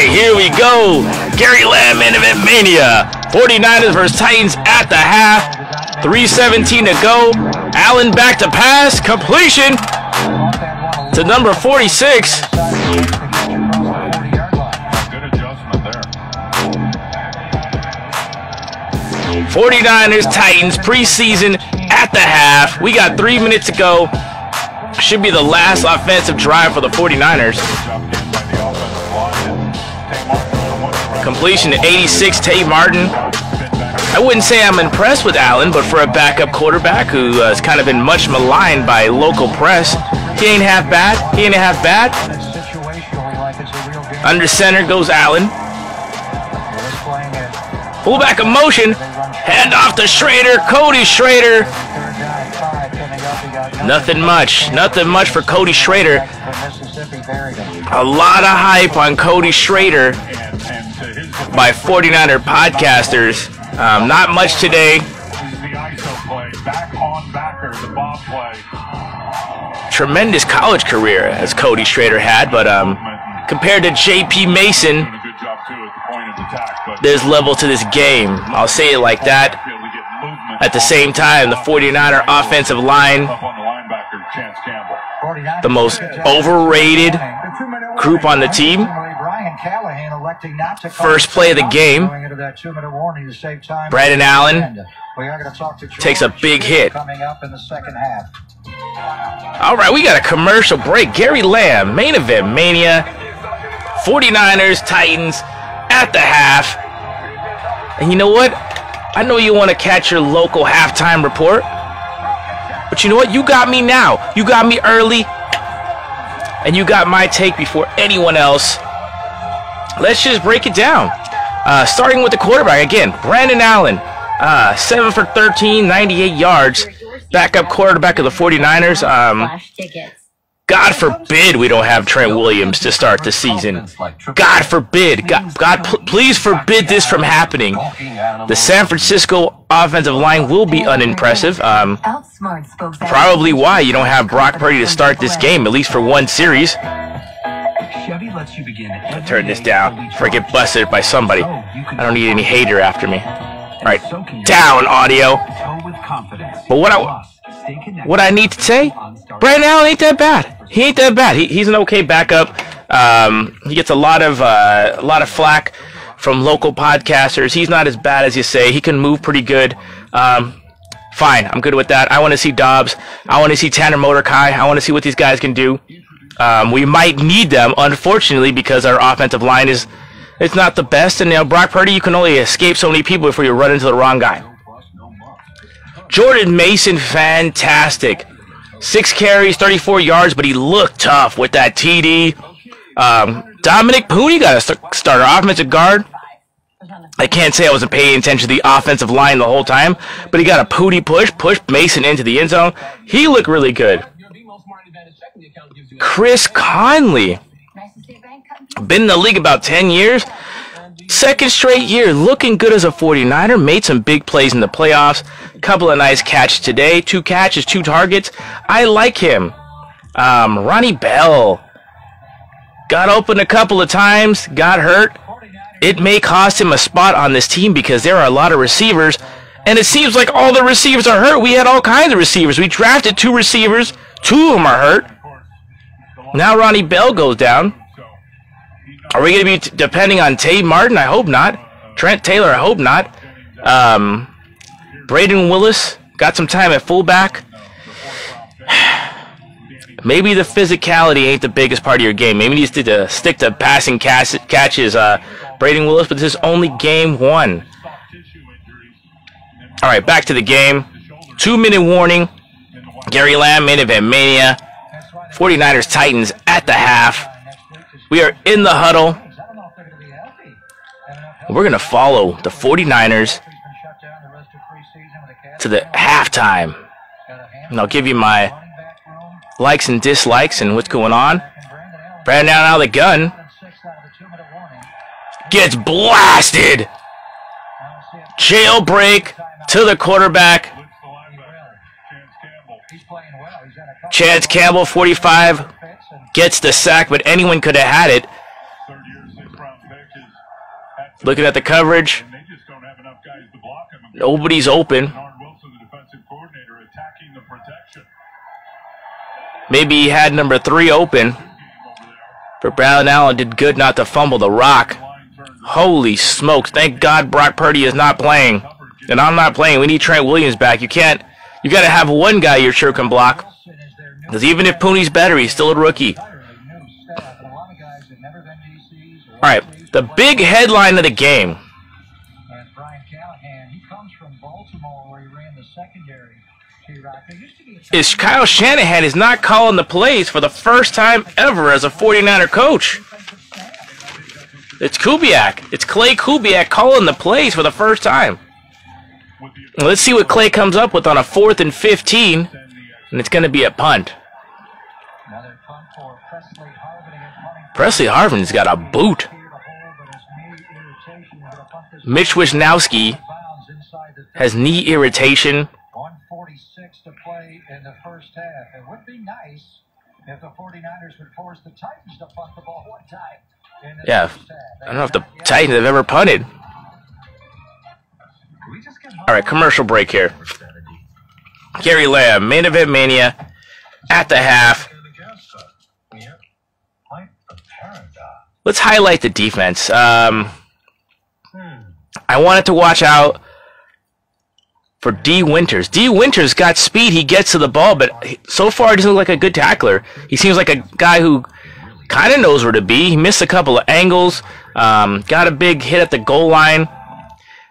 right, here we go. Gary Lamb, main event mania. 49ers versus Titans at the half. 3:17 to go. Allen back to pass. Completion to number 46. 49ers, Titans, preseason at the half. We got 3 minutes to go. Should be the last offensive drive for the 49ers. Completion to 86, Tate Martin. I wouldn't say I'm impressed with Allen, but for a backup quarterback who has kind of been much maligned by local press, he ain't half bad. He ain't half bad. Under center goes Allen. Fullback in motion. Hand off to Schrader. Cody Schrader. Nothing much. Nothing much for Cody Schrader. A lot of hype on Cody Schrader by 49er podcasters. Not much today. Tremendous college career as Cody Schrader had, but compared to J.P. Mason, there's level to this game. I'll say it like that. At the same time, the 49er offensive line, the most overrated group on the team. First play of the game, Brandon Allen takes a big hit. All right, we got a commercial break. Gary Lamb, main event mania. 49ers, Titans at the half. And you know what? I know you want to catch your local halftime report, but you know what? You got me now. You got me early, and you got my take before anyone else. Let's just break it down. Starting with the quarterback again, Brandon Allen, 7 for 13, 98 yards. Backup quarterback of the 49ers. God forbid we don't have Trent Williams to start the season. God forbid. God, please forbid this from happening. The San Francisco offensive line will be unimpressive. Probably why you don't have Brock Purdy to start this game, at least for one series. Turn this down before I get busted by somebody. I don't need any hater after me. All right, down audio. But what I need to say, Brandon Allen ain't that bad. He ain't that bad. He's an okay backup. He gets a lot of flack from local podcasters. He's not as bad as you say. He can move pretty good. Fine, I'm good with that. I want to see Dobbs. I want to see Tanner Mordecai. I want to see what these guys can do. We might need them, unfortunately, because our offensive line is not the best. And Brock Purdy, you can only escape so many people before you run into the wrong guy. Jordan Mason, fantastic. 6 carries, 34 yards, but he looked tough with that TD. Dominic Pooney got a starter offensive guard. I can't say I wasn't paying attention to the offensive line the whole time, but he got a Pooney pushed Mason into the end zone. He looked really good. Chris Conley, been in the league about 10 years. Second straight year, looking good as a 49er. Made some big plays in the playoffs. Couple of nice catches today. 2 catches, 2 targets. I like him. Ronnie Bell got open a couple of times, got hurt. It may cost him a spot on this team because there are a lot of receivers, and it seems like all the receivers are hurt. We had all kinds of receivers. We drafted 2 receivers. 2 of them are hurt. Now Ronnie Bell goes down. Are we going to be depending on Tate Martin? I hope not. Trent Taylor? I hope not. Braden Willis got some time at fullback. Maybe the physicality ain't the biggest part of your game. Maybe you need to stick to passing catches, Braden Willis, but this is only game 1. All right, back to the game. 2-minute warning. Gary Lamb, main event mania. 49ers, Titans at the half. We are in the huddle. We're going to follow the 49ers to the halftime. And I'll give you my likes and dislikes and what's going on. Brandon Allen out of the gun. Gets blasted. Jailbreak to the quarterback. Chance Campbell, 45, gets the sack, but anyone could have had it. Looking at the coverage. Nobody's open. Maybe he had number 3 open. But Brown Allen did good not to fumble the rock. Holy smokes. Thank God Brock Purdy is not playing. And I'm not playing. We need Trent Williams back. You got to have one guy you're sure can block. Because even if Pooney's better, he's still a rookie. Alright, the big headline of the game is Kyle Shanahan is not calling the plays for the first time ever as a 49er coach. It's Kubiak. It's Clay Kubiak calling the plays for the first time. Let's see what Clay comes up with on a 4th and 15, and it's going to be a punt. Presley Harvin's got a boot. Mitch Wisnowski has knee irritation. 1:46 to play in the first half. It would be nice if the 49ers would force the Titans to punt the ball one time. Yeah, I don't know if the Titans have ever punted. All right, commercial break here. Gary Lamb, main event mania, at the half. Let's highlight the defense. I wanted to watch out for D. Winters. D. Winters got speed. He gets to the ball, but so far he doesn't look like a good tackler. He seems like a guy who kind of knows where to be. He missed a couple of angles, got a big hit at the goal line,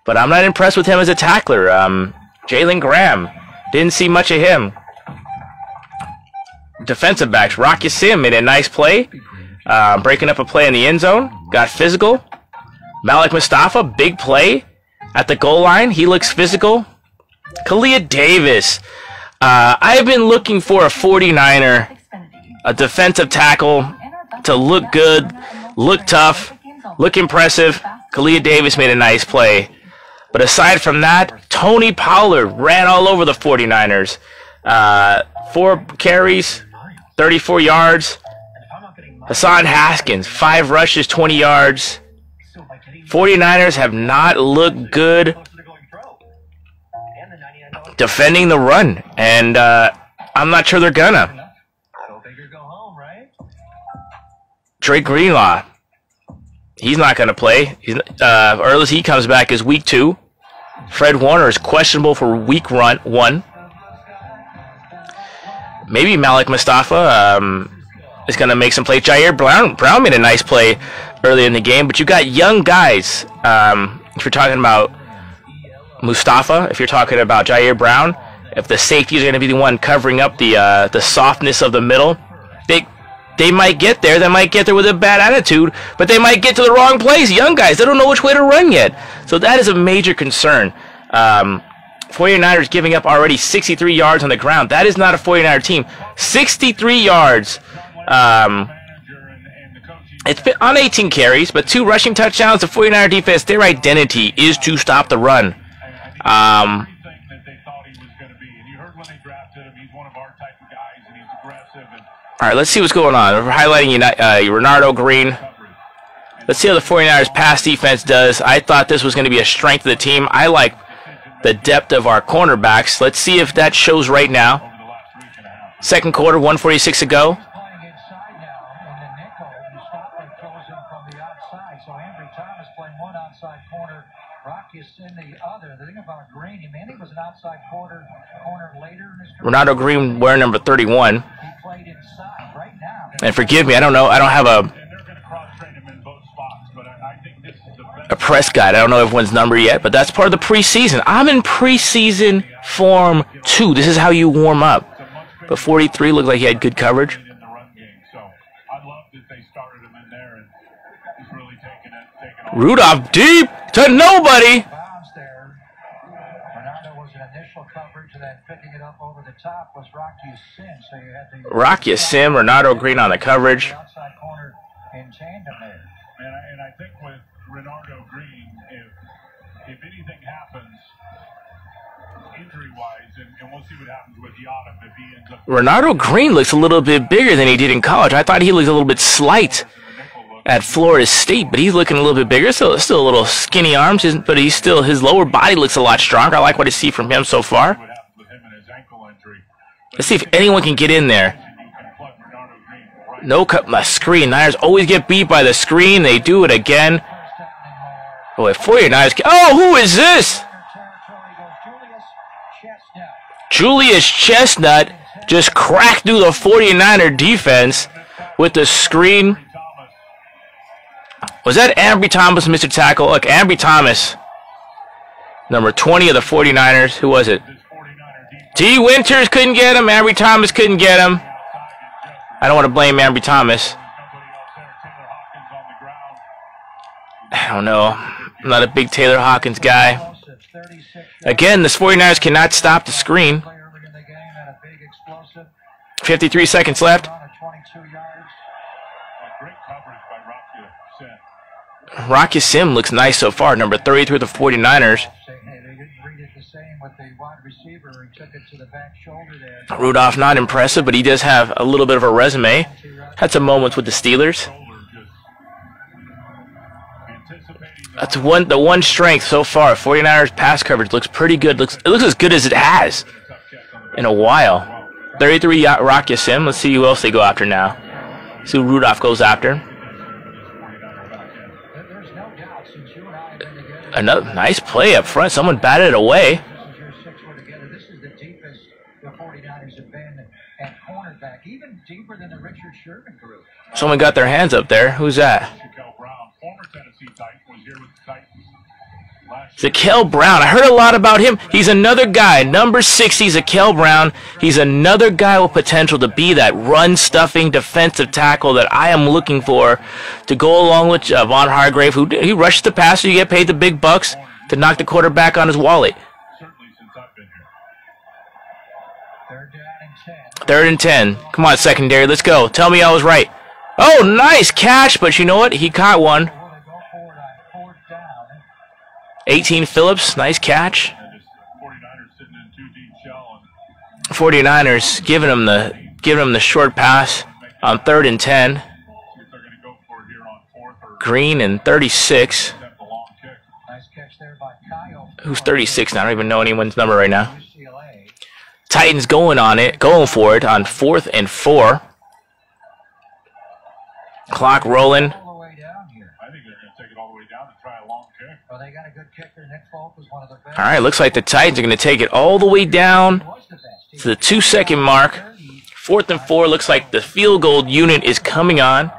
but I'm not impressed with him as a tackler. Jalen Graham, didn't see much of him. Defensive backs, Rocky Sim made a nice play, breaking up a play in the end zone, got physical. Malik Mustafa, big play at the goal line. He looks physical. Kalia Davis. I've been looking for a 49er, a defensive tackle, to look good, look tough, look impressive. Kalia Davis made a nice play. But aside from that, Tony Pollard ran all over the 49ers. 4 carries, 34 yards. Hassan Haskins, 5 rushes, 20 yards. 49ers have not looked good defending the run, and I'm not sure they're gonna. Drake Greenlaw, he's not gonna play. Earliest he comes back is week 2. Fred Warner is questionable for week 1. Maybe Malik Mustafa is gonna make some plays. Jair Brown made a nice play early in the game, but you got young guys. If you're talking about Mustafa, if you're talking about Jair Brown, if the safeties are going to be the one covering up the softness of the middle, they might get there. They might get there with a bad attitude, but they might get to the wrong place. Young guys, they don't know which way to run yet. So that is a major concern. 49ers giving up already 63 yards on the ground. That is not a 49er team. 63 yards. It's been on 18 carries, but 2 rushing touchdowns. The 49er defense, their identity is to stop the run. All right, let's see what's going on. We're highlighting Renardo Green. Let's see how the 49ers pass defense does. I thought this was going to be a strength of the team. I like the depth of our cornerbacks. Let's see if that shows right now. Second quarter, 1:46 to go. Renardo Green wearing number 31. And forgive me, I don't know. I don't have a press guide. I don't know everyone's number yet, but that's part of the preseason. I'm in preseason form 2. This is how you warm up. But 43 looked like he had good coverage. Rudolph deep to nobody. Rocky Sim, Renardo Green on the coverage. And I think with Renardo Green, if anything happens injury-wise, and we'll see what happens with Yadam if he ends up. Renardo Green looks a little bit bigger than he did in college. I thought he looked a little bit slight. at Florida State, but he's looking a little bit bigger. Still a little skinny arms, but he's still, his lower body looks a lot stronger. I like what I see from him so far. Let's see if anyone can get in there. No cut, my screen. Niners always get beat by the screen. They do it again. Boy, 49ers. Oh, who is this? Julius Chestnut just cracked through the 49er defense with the screen. Was that Ambry Thomas, Mr. Tackle? Look, Ambry Thomas, number 20 of the 49ers. Who was it? T. Winters couldn't get him. Ambry Thomas couldn't get him. I don't want to blame Ambry Thomas. I don't know. I'm not a big Taylor Hawkins guy. Again, the 49ers cannot stop the screen. 53 seconds left. Rocky Sim looks nice so far. Number 33 of the 49ers. Rudolph not impressive, but he does have a little bit of a resume. Had some moments with the Steelers. That's the one strength so far. 49ers pass coverage looks pretty good. It looks as good as it has in a while. 33 Rocky Sim. Let's see who else they go after now. See who Rudolph goes after. Another nice play up front. Someone batted it away. Someone got their hands up there. Who's that? Zakel Brown. I heard a lot about him. He's another guy. Number 60, Zakel Brown. He's another guy with potential to be that run-stuffing defensive tackle that I am looking for to go along with Von Hargrave, who he rushes the passer. You get paid the big bucks to knock the quarterback on his wallet. Third and 10. Come on, secondary. Let's go. Tell me I was right. Oh, nice catch, but you know what? He caught one. 18 Phillips, nice catch. 49ers giving him the short pass on 3rd and 10. Green and 36. Who's 36 now? I don't even know anyone's number right now. Titans going for it on 4th and 4. Clock rolling. All right, looks like the Titans are going to take it all the way down to the 2-second mark. 4th and 4. Looks like the field goal unit is coming on.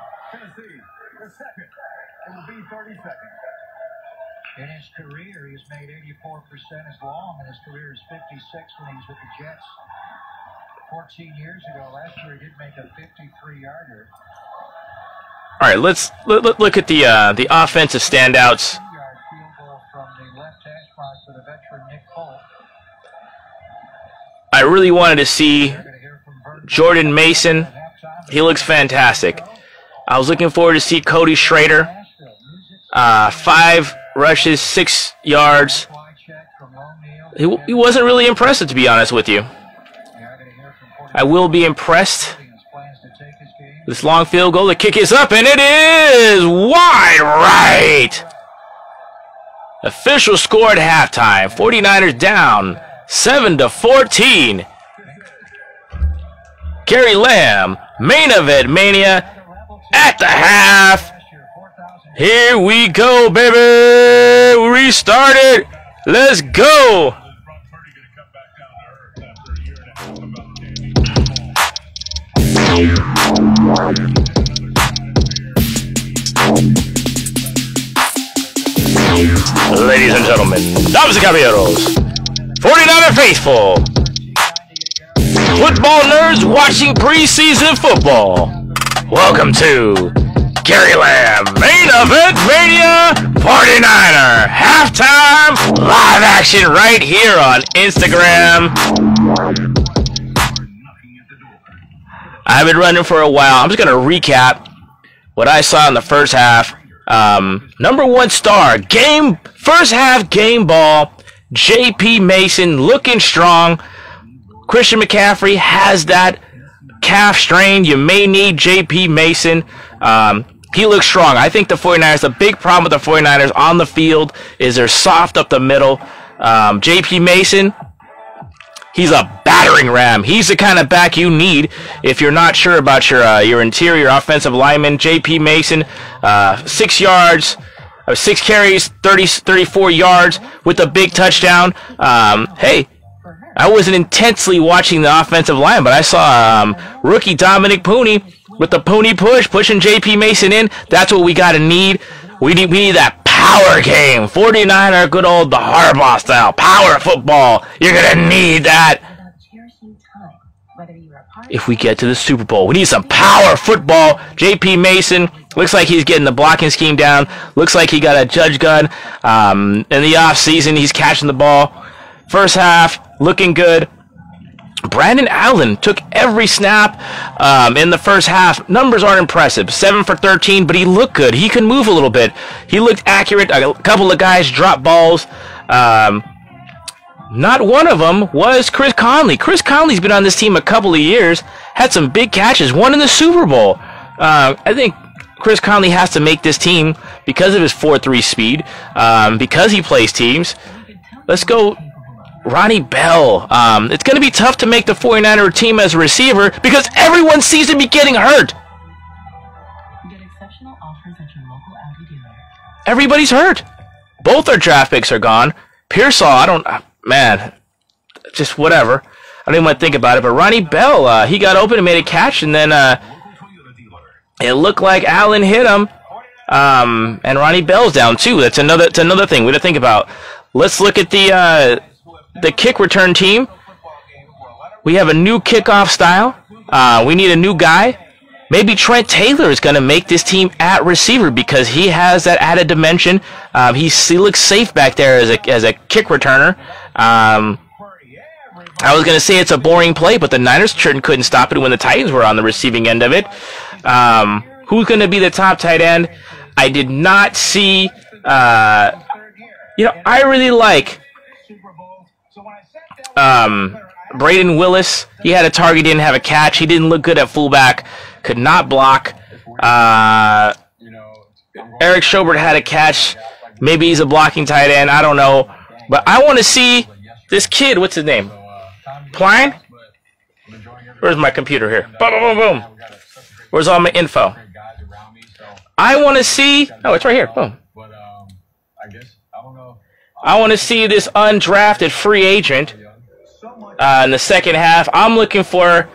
In his career, he's made 84% as long, and his career is 56 when he's with the Jets 14 years ago. Last year, he did make a 53-yarder. All right, let's look at the offensive standouts. I really wanted to see Jordan Mason. He looks fantastic. I was looking forward to see Cody Schrader. 5 rushes, 6 yards. He wasn't really impressive, to be honest with you. I will be impressed. This long field goal, the kick is up, and it is wide right. Official score at halftime. 49ers down 7-14. Gary Lamb, main event mania at the half. Here we go, baby. We restarted. Let's go. Ladies and gentlemen, damas y caballeros, 49er faithful, football nerds watching preseason football, welcome to Gary Lamb Main Event Mania 49er Halftime Live Action right here on Instagram. I've been running for a while. I'm just going to recap what I saw in the first half. Number 1 star, first half game ball, J.P. Mason looking strong. Christian McCaffrey has that calf strain. You may need J.P. Mason. He looks strong. I think the 49ers, the big problem with the 49ers on the field is they're soft up the middle. JP Mason, he's a battering ram. He's the kind of back you need if you're not sure about your interior offensive lineman. JP Mason, 6 yards, 6 carries, 34 yards with a big touchdown. Hey, I wasn't intensely watching the offensive line, but I saw rookie Dominic Pooney with the Pooney push, pushing JP Mason in. That's what we got to need. We need that power game. 49er, good old the Harbaugh style. Power football. You're going to need that if we get to the Super Bowl. We need some power football. JP Mason looks like he's getting the blocking scheme down. Looks like he got a judge gun. In the offseason, he's catching the ball. First half, looking good. Brandon Allen took every snap in the first half. Numbers aren't impressive. 7 for 13, but he looked good. He could move a little bit. He looked accurate. A couple of guys dropped balls. Not one of them was Chris Conley. Chris Conley's been on this team a couple of years. Had some big catches. One in the Super Bowl. I think Chris Conley has to make this team because of his 4.3 speed. Because he plays teams. Let's go Ronnie Bell. It's going to be tough to make the 49er team as a receiver because everyone seems to be getting hurt. Get exceptional offers at your local Audi dealer. Everybody's hurt. Both our draft picks are gone. Pearsall, man, just whatever. I don't even want to think about it. But Ronnie Bell, he got open and made a catch, and then it looked like Allen hit him. And Ronnie Bell's down too. That's another thing we got to think about. Let's look at the kick return team. We have a new kickoff style. We need a new guy. Maybe Trent Taylor is going to make this team at receiver because he has that added dimension. He looks safe back there as a kick returner. I was going to say it's a boring play, but the Niners couldn't stop it when the Titans were on the receiving end of it. Who's going to be the top tight end? I did not see. I really like Braden Willis. He had a target, didn't have a catch. He didn't look good at fullback. Could not block. Eric Schobert had a catch. Maybe he's a blocking tight end. I don't know. But I want to see this kid. What's his name? Pline? Where's my computer here? Boom, boom, boom, boom. Where's all my info? I want to see. Oh, it's right here. Boom. I want to see this undrafted free agent in the second half. I'm not looking for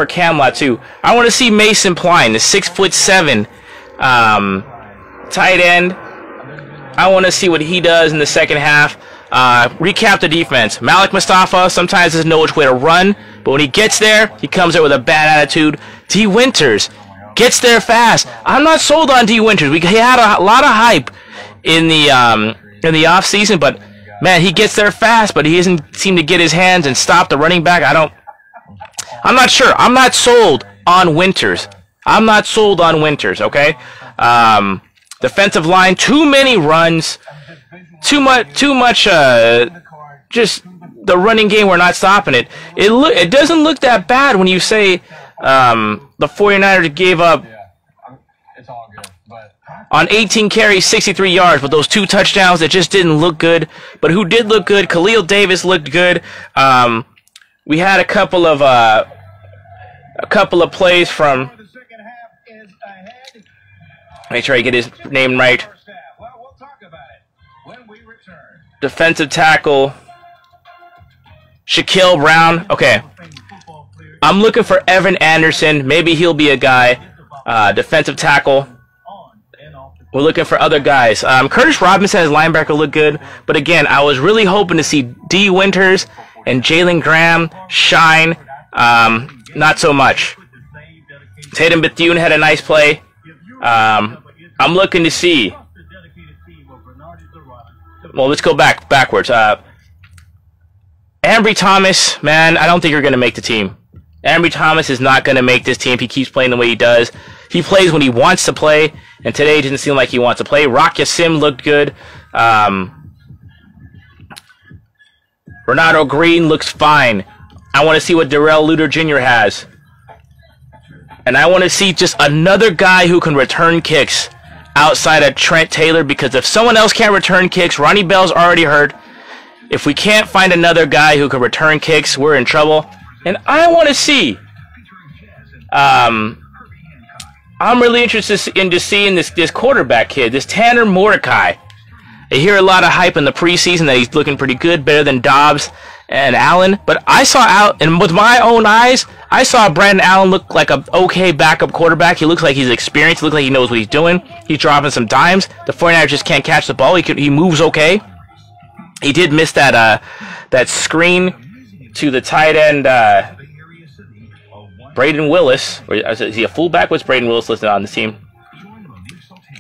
Cam Latu. I want to see Mason Pline, the 6'7" tight end. I want to see what he does in the second half. Recap the defense. Malik Mustafa sometimes doesn't know which way to run, but when he gets there, he comes there with a bad attitude. D. Winters gets there fast. I'm not sold on D. Winters. He had a lot of hype in the offseason, but man, he gets there fast, but he doesn't seem to get his hands and stop the running back. I'm not sure. I'm not sold on Winters. Okay? Defensive line, too many runs, too much. Just the running game. We're not stopping it. It doesn't look that bad when you say the 49ers gave up on 18 carries, 63 yards, but those 2 touchdowns that just didn't look good. But who did look good? Khalil Davis looked good. We had a couple of plays from. Make sure I get his name right. Defensive tackle Shaquille Brown. Okay. I'm looking for Evan Anderson. Maybe he'll be a guy. Defensive tackle. We're looking for other guys. Curtis Robinson as linebacker looked good. But again, I was really hoping to see D. Winters and Jalen Graham shine. Not so much. Tatum Bethune had a nice play. I'm looking to see. Well, let's go backwards. Ambry Thomas, man, I don't think you're going to make the team. Ambry Thomas is not going to make this team if he keeps playing the way he does. He plays when he wants to play, and today it didn't seem like he wants to play. Rock Yassim looked good. Ronaldo Green looks fine. I want to see what Darrell Luter Jr. has. And I want to see just another guy who can return kicks outside of Trent Taylor, because if someone else can't return kicks, Ronnie Bell's already hurt. If we can't find another guy who can return kicks, we're in trouble. And I want to see. I'm really interested in just seeing this quarterback kid, this Tanner Mordecai. I hear a lot of hype in the preseason that he's looking pretty good, better than Dobbs and Allen. But I saw and with my own eyes, I saw Brandon Allen look like an okay backup quarterback. He looks like he's experienced. He looks like he knows what he's doing. He's dropping some dimes. The 49ers just can't catch the ball. He moves okay. He did miss that screen to the tight end, Braden Willis. Or is he a fullback? What's Braden Willis listed on the team?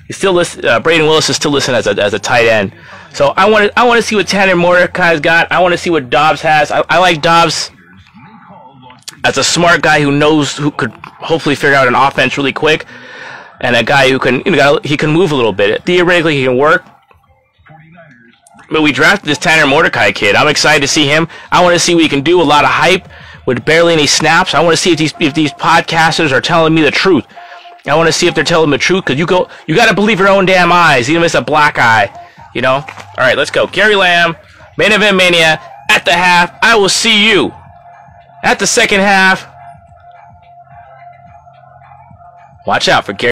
He's still listed. Braden Willis is still listed as a tight end. So I want to see what Tanner Mordecai's got. I want to see what Dobbs has. I like Dobbs as a smart guy who could hopefully figure out an offense really quick, and a guy who can he can move a little bit. Theoretically, he can work. But we drafted this Tanner Mordecai kid. I'm excited to see him. I want to see what he can do. A lot of hype with barely any snaps. I want to see if these podcasters are telling me the truth. I want to see if they're telling the truth, because you got to believe your own damn eyes, even if it's a black eye, you know? All right, let's go. Gary Lamb, Main Event Mania, at the half. I will see you at the second half. Watch out for Gary.